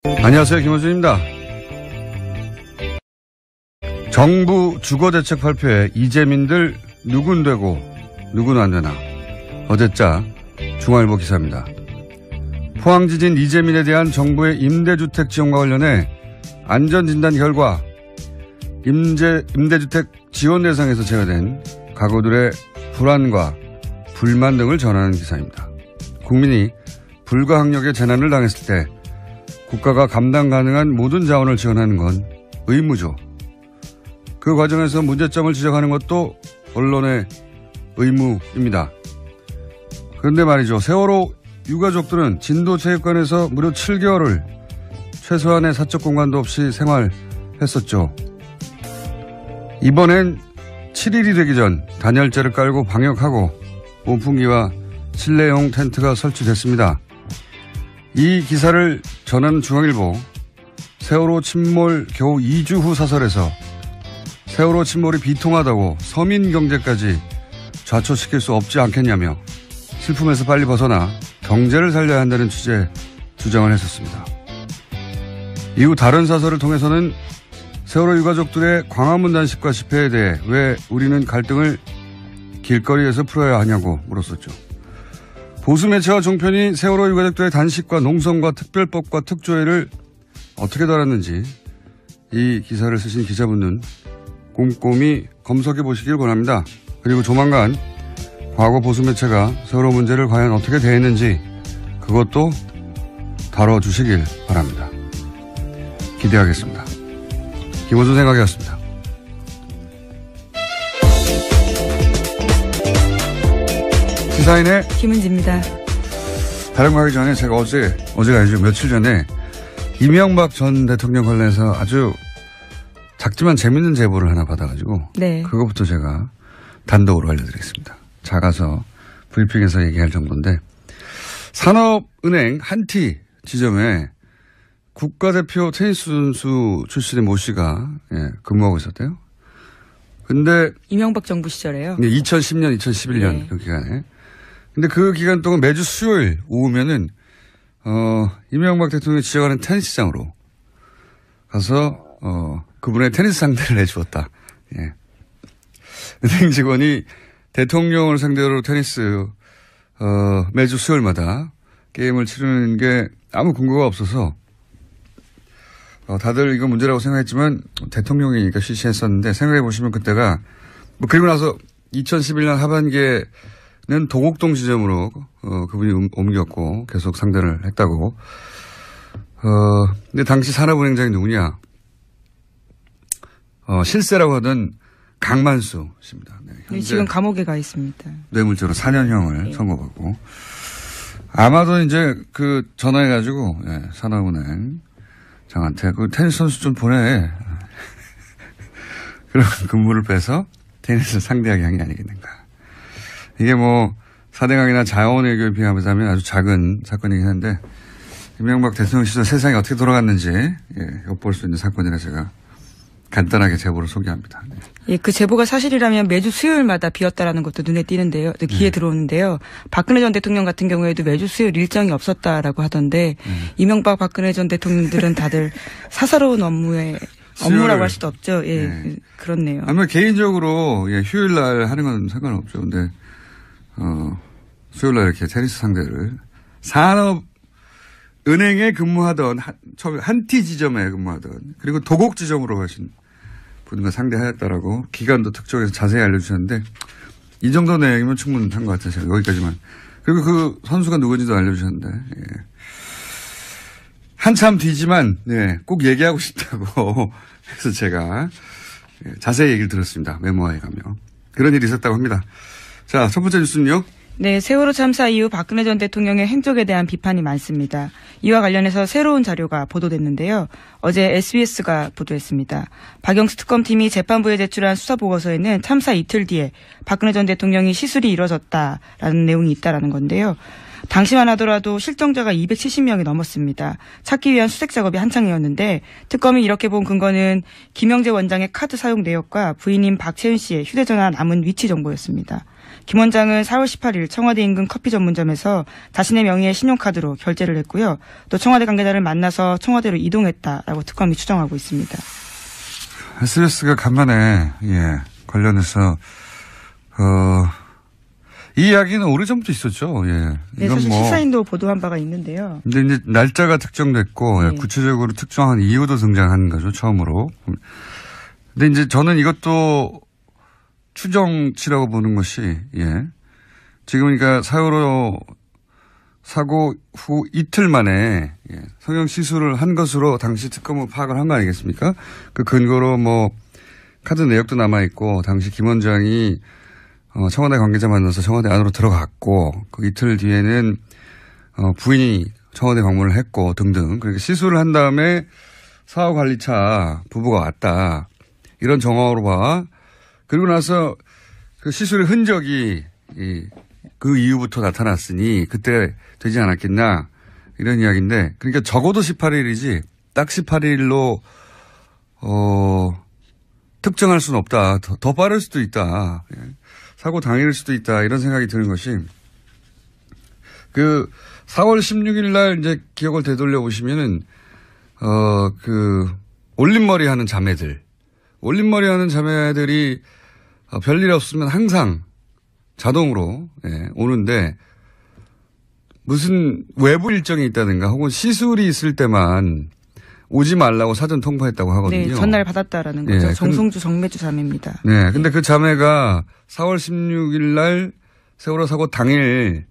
안녕하세요. 김호준입니다. 정부 주거대책 발표에 이재민들 누군 되고 누군 안 되나. 어제자 중앙일보 기사입니다. 포항지진 이재민에 대한 정부의 임대주택 지원과 관련해 안전진단 결과 임대주택 지원 대상에서 제외된 가구들의 불안과 불만 등을 전하는 기사입니다. 국민이 불가항력의 재난을 당했을 때 국가가 감당 가능한 모든 자원을 지원하는 건 의무죠. 그 과정에서 문제점을 지적하는 것도 언론의 의무입니다. 그런데 말이죠. 세월호 유가족들은 진도체육관에서 무려 7개월을 최소한의 사적 공간도 없이 생활했었죠. 이번엔 7일이 되기 전 단열재를 깔고 방역하고 온풍기와 실내용 텐트가 설치됐습니다. 이 기사를 전한 중앙일보, 세월호 침몰 겨우 2주 후 사설에서 세월호 침몰이 비통하다고 서민 경제까지 좌초시킬 수 없지 않겠냐며 슬픔에서 빨리 벗어나 경제를 살려야 한다는 취지의 주장을 했었습니다. 이후 다른 사설을 통해서는 세월호 유가족들의 광화문 단식과 집회에 대해 왜 우리는 갈등을 길거리에서 풀어야 하냐고 물었었죠. 보수 매체와 종편이 세월호 유가족들의 단식과 농성과 특별법과 특조위를 어떻게 다뤘는지 이 기사를 쓰신 기자분은 꼼꼼히 검색해 보시길 권합니다. 그리고 조만간 과거 보수 매체가 세월호 문제를 과연 어떻게 대했는지 그것도 다뤄주시길 바랍니다. 기대하겠습니다. 김호준 생각이었습니다. 시사인의 김은지입니다. 다른 거 하기 전에 제가 어제가 아니죠. 며칠 전에 이명박 전 대통령 관련해서 아주 작지만 재밌는 제보를 하나 받아가지고 네. 그것부터 제가 단독으로 알려드리겠습니다. 작아서 브리핑에서 얘기할 정도인데 산업은행 한티 지점에 국가대표 테니스 선수 출신의 모 씨가 근무하고 있었대요. 근데 이명박 정부 시절에요? 2010년, 2011년 네. 그 기간에. 근데 그 기간 동안 매주 수요일 오후면은 이명박 대통령이 지적하는 테니스장으로 가서 그분의 테니스 상대를 내주었다. 예. 은행 직원이 대통령을 상대로 테니스 매주 수요일마다 게임을 치르는 게 아무 근거가 없어서 다들 이거 문제라고 생각했지만 대통령이니까 실시했었는데 생각해 보시면 그때가 그리고 나서 2011년 하반기에는 도곡동 지점으로 그분이 옮겼고 계속 상대를 했다고. 근데 당시 산업은행장이 누구냐? 실세라고 하던 강만수 씨입니다. 네, 지금 감옥에 가 있습니다. 뇌물죄로 4년형을 선고받고 아마도 이제 그 전화해가지고 산업은행 장한테 그 테니스 선수 좀 보내. 그런 근무를 빼서 테니스를 상대하게 한 게 아니겠는가. 이게 뭐 사대강이나 자원외교에 비하면 아주 작은 사건이긴 한데 이명박 대통령 시절 세상이 어떻게 돌아갔는지 엿볼 수 있는 사건이라 제가 간단하게 제보를 소개합니다. 네. 예, 그 제보가 사실이라면 매주 수요일마다 비었다라는 것도 눈에 띄는데요. 귀에 들어오는데요. 박근혜 전 대통령 같은 경우에도 매주 수요일 일정이 없었다라고 하던데 이명박 박근혜 전 대통령들은 다들 사사로운 업무라고 할 수도 없죠. 예, 네. 그렇네요. 아마 개인적으로 휴일 날 하는 건 상관없죠. 근데 수요일 날 이렇게 테니스 상대를 산업은행에 근무하던 처음에 한티 지점에 근무하던 그리고 도곡 지점으로 가신 분과 상대하였다라고 기간도 특정해서 자세히 알려주셨는데 이 정도 내용이면 충분한 것 같아서 여기까지만. 그리고 그 선수가 누군지도 알려주셨는데 한참 뒤지만 꼭 얘기하고 싶다고 해서 제가 자세히 얘기를 들었습니다. 메모화에 가면. 그런 일이 있었다고 합니다. 자, 첫 번째 뉴스는요. 네, 세월호 참사 이후 박근혜 전 대통령의 행적에 대한 비판이 많습니다. 이와 관련해서 새로운 자료가 보도됐는데요. 어제 SBS가 보도했습니다. 박영수 특검팀이 재판부에 제출한 수사보고서에는 참사 이틀 뒤에 박근혜 전 대통령이 시술이 이뤄졌다라는 내용이 있다라는 건데요. 당시만 하더라도 실종자가 270명이 넘었습니다. 찾기 위한 수색 작업이 한창이었는데 특검이 이렇게 본 근거는 김영재 원장의 카드 사용 내역과 부인인 박채은 씨의 휴대전화 남은 위치 정보였습니다. 김 원장은 4월 18일 청와대 인근 커피 전문점에서 자신의 명의의 신용카드로 결제를 했고요. 또 청와대 관계자를 만나서 청와대로 이동했다라고 특검이 추정하고 있습니다. SBS가 간만에 관련해서 이 이야기는 오래전부터 있었죠. 예. 네, 사실 시사인도 보도한 바가 있는데요. 근데 이제 날짜가 특정됐고 네. 구체적으로 특정한 이유도 등장한 거죠. 처음으로. 근데 이제 저는 이것도 추정치라고 보는 것이 지금 그러니까 사유로 사고 후 이틀 만에 성형 시술을 한 것으로 당시 특검은 파악을 한 거 아니겠습니까? 그 근거로 뭐 카드 내역도 남아 있고 당시 김 원장이 청와대 관계자 만나서 청와대 안으로 들어갔고 그 이틀 뒤에는 부인이 청와대 방문을 했고 등등. 그러니까 시술을 한 다음에 사후관리차 부부가 왔다. 이런 정황으로 봐. 그리고 나서 그 시술의 흔적이 그 이후부터 나타났으니 그때 되지 않았겠나 이런 이야기인데 그러니까 적어도 18일이지 딱 18일로 특정할 수는 없다. 더 빠를 수도 있다. 사고 당일일 수도 있다. 이런 생각이 드는 것이 그 4월 16일 날 이제 기억을 되돌려 보시면은 그 올림머리 하는 자매들이 별일 없으면 항상 자동으로 오는데 무슨 외부 일정이 있다든가 혹은 시술이 있을 때만 오지 말라고 사전 통보했다고 하거든요. 네, 전날 받았다라는 거죠. 정송주 정매주 자매입니다. 네, 근데 그 자매가 4월 16일 날 세월호 사고 당일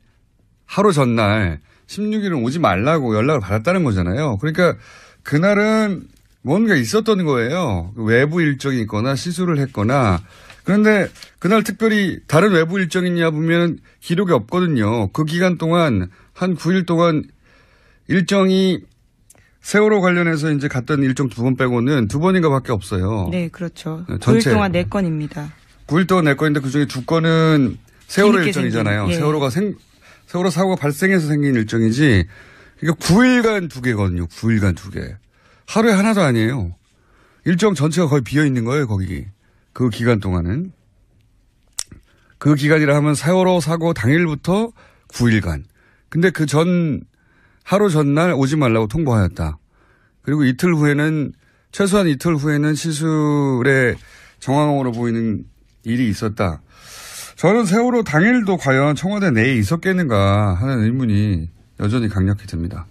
하루 전날 16일은 오지 말라고 연락을 받았다는 거잖아요. 그러니까 그날은 뭔가 있었던 거예요. 외부 일정이 있거나 시술을 했거나. 그런데 그날 특별히 다른 외부 일정이냐 보면 기록이 없거든요. 그 기간 동안 한 9일 동안 일정이 세월호 관련해서 이제 갔던 일정 2번 빼고는 2번인가 밖에 없어요. 네, 그렇죠. 전체. 9일 동안 4건입니다. 9일 동안 4건인데 그중에 2건은 세월호 일정이잖아요. 예. 세월호 사고가 발생해서 생긴 일정이지. 그러니까 9일간 2개거든요. 9일간 2개. 하루에 하나도 아니에요. 일정 전체가 거의 비어 있는 거예요, 거기. 그 기간 동안은. 그 기간이라 하면 세월호 사고 당일부터 9일간. 근데 하루 전날 오지 말라고 통보하였다. 그리고 최소한 이틀 후에는 시술의 정황으로 보이는 일이 있었다. 저는 세월호 당일도 과연 청와대 내에 있었겠는가 하는 의문이 여전히 강력히 듭니다.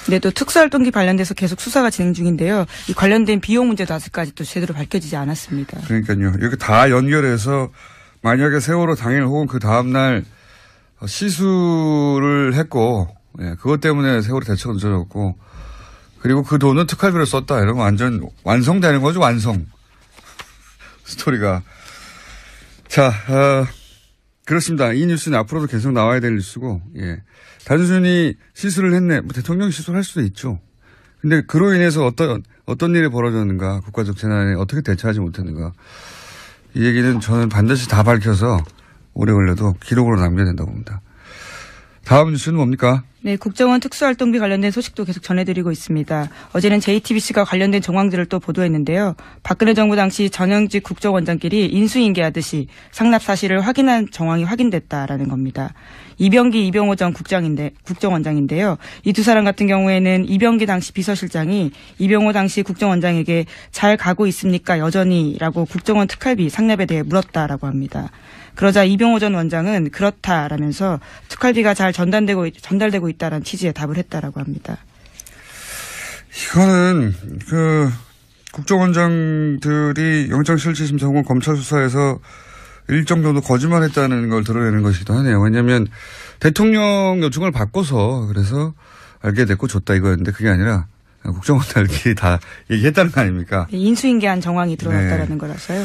네, 또 특수활동기 관련돼서 계속 수사가 진행 중인데요. 이 관련된 비용 문제도 아직까지 또 제대로 밝혀지지 않았습니다. 그러니까요. 이렇게 다 연결해서 만약에 세월호 당일 혹은 그 다음날 시술을 했고 그것 때문에 세월호 대처가 늦어졌고 그리고 그 돈은 특활비로 썼다. 이런 거 완전 완성되는 거죠. 완성. 스토리가. 자, 그렇습니다. 이 뉴스는 앞으로도 계속 나와야 될 뉴스고 단순히 시술을 했네. 뭐 대통령 시술할 수도 있죠. 근데 그로 인해서 어떤 일이 벌어졌는가, 국가적 재난에 어떻게 대처하지 못했는가. 이 얘기는 저는 반드시 다 밝혀서 오래 걸려도 기록으로 남겨야 된다고 봅니다. 다음 뉴스는 뭡니까? 네, 국정원 특수활동비 관련된 소식도 계속 전해드리고 있습니다. 어제는 JTBC가 관련된 정황들을 또 보도했는데요. 박근혜 정부 당시 전현직 국정원장끼리 인수인계하듯이 상납 사실을 확인한 정황이 확인됐다라는 겁니다. 이병기, 이병호 전 국정원장인데요. 이 두 사람 같은 경우에는 이병기 당시 비서실장이 이병호 당시 국정원장에게 잘 가고 있습니까? 여전히라고 국정원 특활비 상납에 대해 물었다라고 합니다. 그러자 이병호 전 원장은 그렇다라면서 특활비가 잘 전달되고 있다라는 취지의 답을 했다라고 합니다. 이거는 국정원장들이 영장실질심사 혹은 검찰 수사에서 일정 정도 거짓말했다는 걸 드러내는 것이기도 하네요. 왜냐하면 대통령 요청을 받고서 그래서 알게 됐고 줬다 이거였는데 그게 아니라 국정원들끼리 다 얘기했다는 거 아닙니까? 네, 인수인계한 정황이 드러났다라는 거라서요.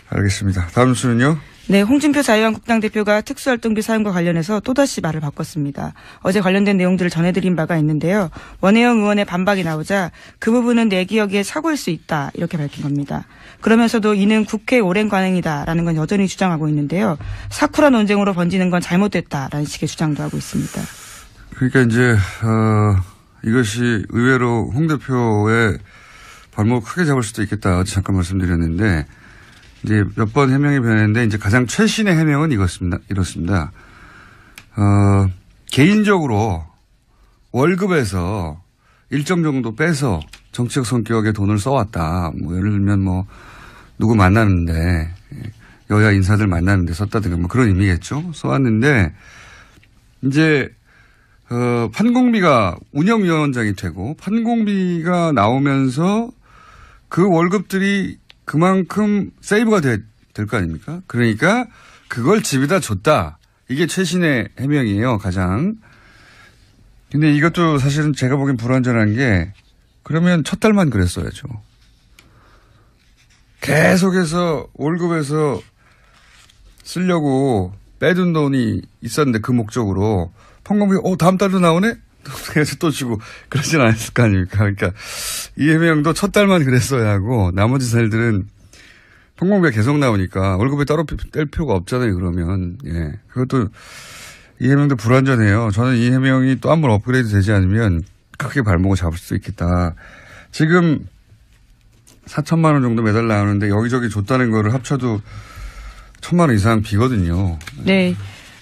알겠습니다. 다음 뉴스는요? 네, 홍준표 자유한국당 대표가 특수활동비 사용과 관련해서 또다시 말을 바꿨습니다. 어제 관련된 내용들을 전해드린 바가 있는데요. 원혜영 의원의 반박이 나오자 그 부분은 내 기억에 착오일 수 있다 이렇게 밝힌 겁니다. 그러면서도 이는 국회 오랜 관행이다라는 건 여전히 주장하고 있는데요. 사쿠라 논쟁으로 번지는 건 잘못됐다라는 식의 주장도 하고 있습니다. 그러니까 이제 이것이 의외로 홍 대표의 발목을 크게 잡을 수도 있겠다. 어제 잠깐 말씀드렸는데 이제 몇 번 해명이 변했는데 이제 가장 최신의 해명은 이렇습니다. 개인적으로 월급에서 일정 정도 빼서 정치적 성격의 돈을 써왔다. 뭐 예를 들면 뭐 누구 만나는데 여야 인사들 만나는데 썼다든가 뭐 그런 의미겠죠. 써왔는데 이제 판공비가 운영위원장이 되고 판공비가 나오면서 그 월급들이 그만큼 세이브가 될 거 아닙니까? 그러니까 그걸 집에다 줬다. 이게 최신의 해명이에요. 가장. 근데 이것도 사실은 제가 보기엔 불완전한 게 그러면 첫 달만 그랬어야죠. 계속해서 월급에서 쓰려고 빼둔 돈이 있었는데 그 목적으로 판공비 다음 달도 나오네? 그래서 또 주고 그러진 않았을 거 아닙니까? 그러니까 이 해명도 첫 달만 그랬어야 하고 나머지 살들은 판공비가 계속 나오니까 월급에 따로 뗄 필요가 없잖아요. 그러면 예 그것도 이 해명도 불완전해요. 저는 이 해명이 또 한 번 업그레이드 되지 않으면 크게 발목을 잡을 수 있겠다. 지금 4천만 원 정도 매달 나오는데 여기저기 줬다는 거를 합쳐도 1,000만 원 이상 비거든요. 네.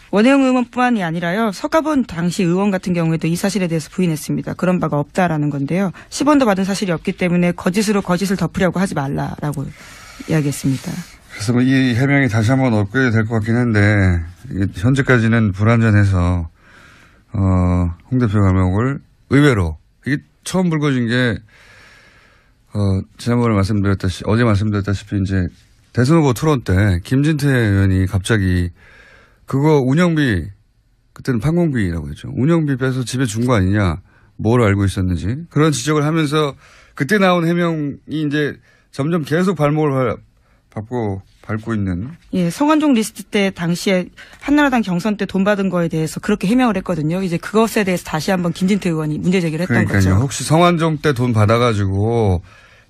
원혜영 의원뿐만이 아니라요. 서가본 당시 의원 같은 경우에도 이 사실에 대해서 부인했습니다. 그런 바가 없다라는 건데요. 10원도 받은 사실이 없기 때문에 거짓으로 거짓을 덮으려고 하지 말라라고 이야기했습니다. 그래서 뭐 이 해명이 다시 한번 업그레이드 될 것 같긴 한데 현재까지는 불완전해서 홍 대표 감옥을 의외로 이게 처음 불거진 게 지난번에 어제 말씀드렸다시피 이제 대선 후보 토론 때 김진태 의원이 갑자기 그거 운영비 그때는 판공비라고 했죠. 운영비 빼서 집에 준 거 아니냐. 뭘 알고 있었는지 그런 지적을 하면서 그때 나온 해명이 이제 점점 계속 발목을 밟고 있는. 예, 성완종 리스트 때 당시에 한나라당 경선 때 돈 받은 거에 대해서 그렇게 해명을 했거든요. 이제 그것에 대해서 다시 한번 김진태 의원이 문제 제기를 했던 그러니까요. 거죠. 혹시 성완종 때 돈 받아가지고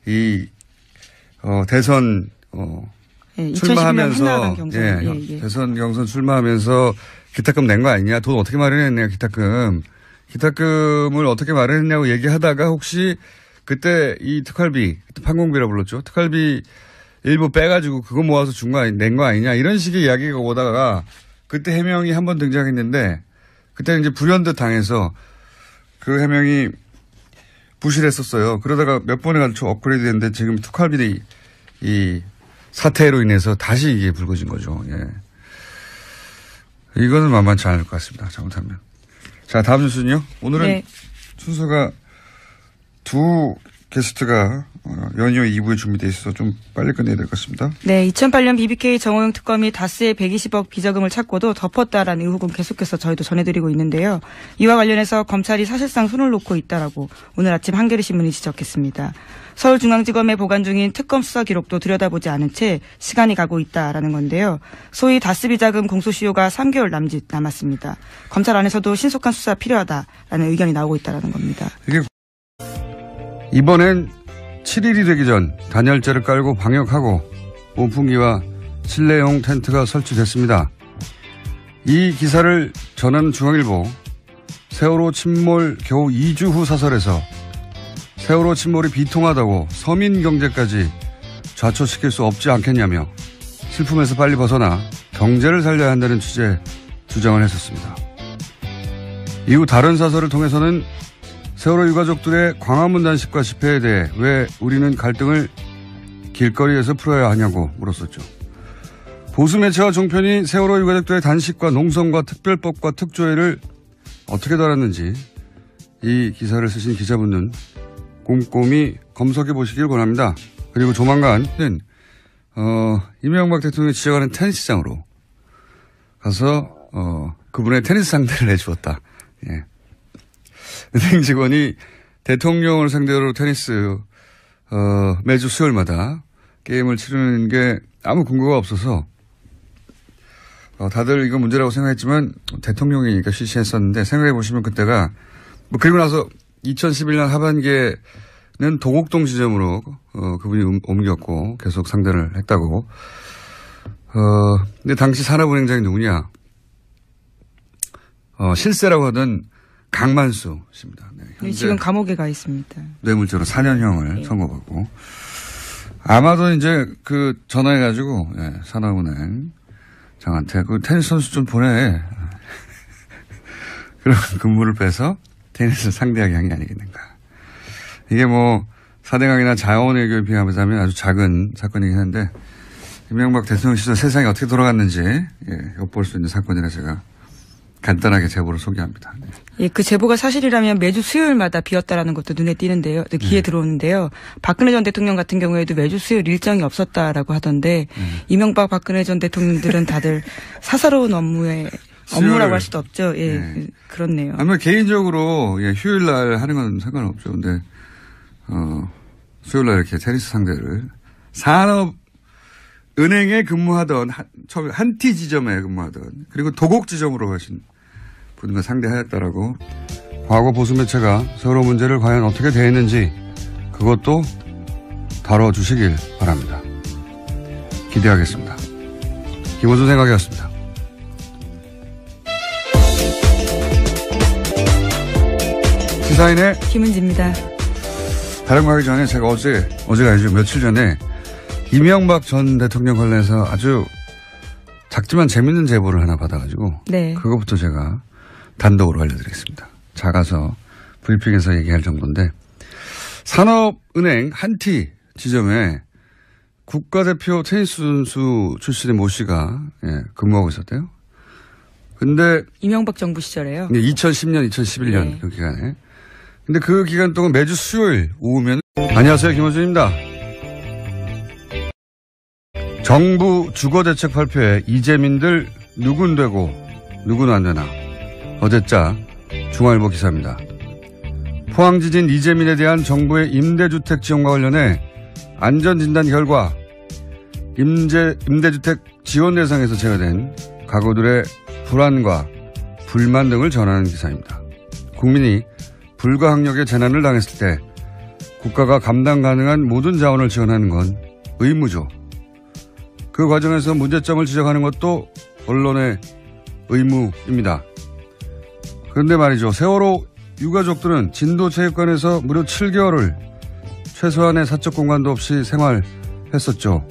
이 대선 예, 출마하면서 한나라당 경선. 대선 경선 출마하면서 기타금 낸 거 아니냐. 돈 어떻게 마련했냐 기타금. 기타금을 어떻게 마련했냐고 얘기하다가 혹시 그때 이 특활비, 그때 판공비라고 불렀죠. 특활비 일부 빼가지고 그거 모아서 낸 거 아니냐. 이런 식의 이야기가 오다가 그때 해명이 한 번 등장했는데 그때 이제 불현듯 당해서 그 해명이 부실했었어요. 그러다가 몇 번에 걸쳐 업그레이드 됐는데 지금 특활비 이 사태로 인해서 다시 이게 불거진 거죠. 예. 이거는 만만치 않을 것 같습니다. 잘못하면. 자, 다음 뉴스는요. 오늘은 네. 순서가 두 게스트가 연이어 2부에 준비되어 있어서 좀 빨리 끝내야 될 것 같습니다. 네, 2008년 BBK 정호영 특검이 다스의 120억 비자금을 찾고도 덮었다라는 의혹은 계속해서 저희도 전해드리고 있는데요. 이와 관련해서 검찰이 사실상 손을 놓고 있다라고 오늘 아침 한겨레신문이 지적했습니다. 서울중앙지검에 보관 중인 특검 수사 기록도 들여다보지 않은 채 시간이 가고 있다라는 건데요. 소위 다스 비자금 공소시효가 3개월 남짓 남았습니다. 검찰 안에서도 신속한 수사 필요하다라는 의견이 나오고 있다라는 겁니다. 이게 이번엔 7일이 되기 전 단열재를 깔고 방역하고 온풍기와 실내용 텐트가 설치됐습니다. 이 기사를 전하는 중앙일보 세월호 침몰 겨우 2주 후 사설에서 세월호 침몰이 비통하다고 서민 경제까지 좌초시킬 수 없지 않겠냐며 슬픔에서 빨리 벗어나 경제를 살려야 한다는 취지의 주장을 했었습니다. 이후 다른 사설을 통해서는 세월호 유가족들의 광화문 단식과 집회에 대해 왜 우리는 갈등을 길거리에서 풀어야 하냐고 물었었죠. 보수 매체와 종편이 세월호 유가족들의 단식과 농성과 특별법과 특조위를 어떻게 다뤘는지 이 기사를 쓰신 기자분은 꼼꼼히 검색해 보시길 권합니다. 그리고 조만간은 이명박 대통령이 지적하는 테니스장으로 가서 그분의 테니스 상대를 내주었다. 예. 은행 직원이 대통령을 상대로 테니스 매주 수요일마다 게임을 치르는 게 아무 근거가 없어서 다들 이거 문제라고 생각했지만 대통령이니까 실시했었는데 생각해 보시면 그때가 그리고 나서 2011년 하반기에는 도곡동 지점으로 그분이 옮겼고 계속 상대를 했다고. 근데 당시 산업은행장이 누구냐? 실세라고 하던 강만수 씨입니다. 네, 지금 감옥에 가 있습니다. 뇌물죄로 4년형을 선고받고. 아마도 이제 전화해가지고, 예, 산업은행 장한테 테니스 선수 좀 보내. 그런 근무를 빼서 테니스를 상대하게 한 게 아니겠는가. 이게 4대강이나 자원외교에 비하면 아주 작은 사건이긴 한데, 이명박 대통령 시절 세상이 어떻게 돌아갔는지, 엿볼 수 있는 사건이라 제가 간단하게 제보를 소개합니다. 네. 예, 그 제보가 사실이라면 매주 수요일마다 비었다라는 것도 눈에 띄는데요. 귀에 들어오는데요. 박근혜 전 대통령 같은 경우에도 매주 수요일 일정이 없었다라고 하던데 이명박 박근혜 전 대통령들은 다들 사사로운 업무라고 할 수도 없죠. 예, 네. 그렇네요. 아마 개인적으로 휴일 날 하는 건 상관없죠. 근데 수요일 날 이렇게 테니스 상대를 산업은행에 근무하던 처음에 한티 지점에 근무하던 그리고 도곡 지점으로 가신 분과 상대하였다라고 과거 보수 매체가 세월호 문제를 과연 어떻게 대했는지 그것도 다뤄주시길 바랍니다. 기대하겠습니다. 김호준 생각이었습니다. 시사인의 김은지입니다. 다른 거 하기 전에 제가 어제가 아니죠. 며칠 전에 이명박 전 대통령 관련해서 아주 작지만 재밌는 제보를 하나 받아가지고 네. 그것부터 제가 단독으로 알려드리겠습니다. 작아서 브리핑에서 얘기할 정도인데 산업은행 한티 지점에 국가대표 테니스 선수 출신의 모 씨가 근무하고 있었대요. 근데 이명박 정부 시절에요? 2010년, 2011년 네. 그 기간에. 근데 그 기간 동안 매주 수요일 오후면 안녕하세요. 김호준입니다. 정부 주거대책 발표에 이재민들 누군 되고 누구는 안 되나. 어제자 중앙일보 기사입니다. 포항지진 이재민에 대한 정부의 임대주택 지원과 관련해 안전진단 결과 임대주택 지원 대상에서 제외된 가구들의 불안과 불만 등을 전하는 기사입니다. 국민이 불가항력의 재난을 당했을 때 국가가 감당 가능한 모든 자원을 지원하는 건 의무죠. 그 과정에서 문제점을 지적하는 것도 언론의 의무입니다. 그런데 말이죠. 세월호 유가족들은 진도체육관에서 무려 7개월을 최소한의 사적 공간도 없이 생활했었죠.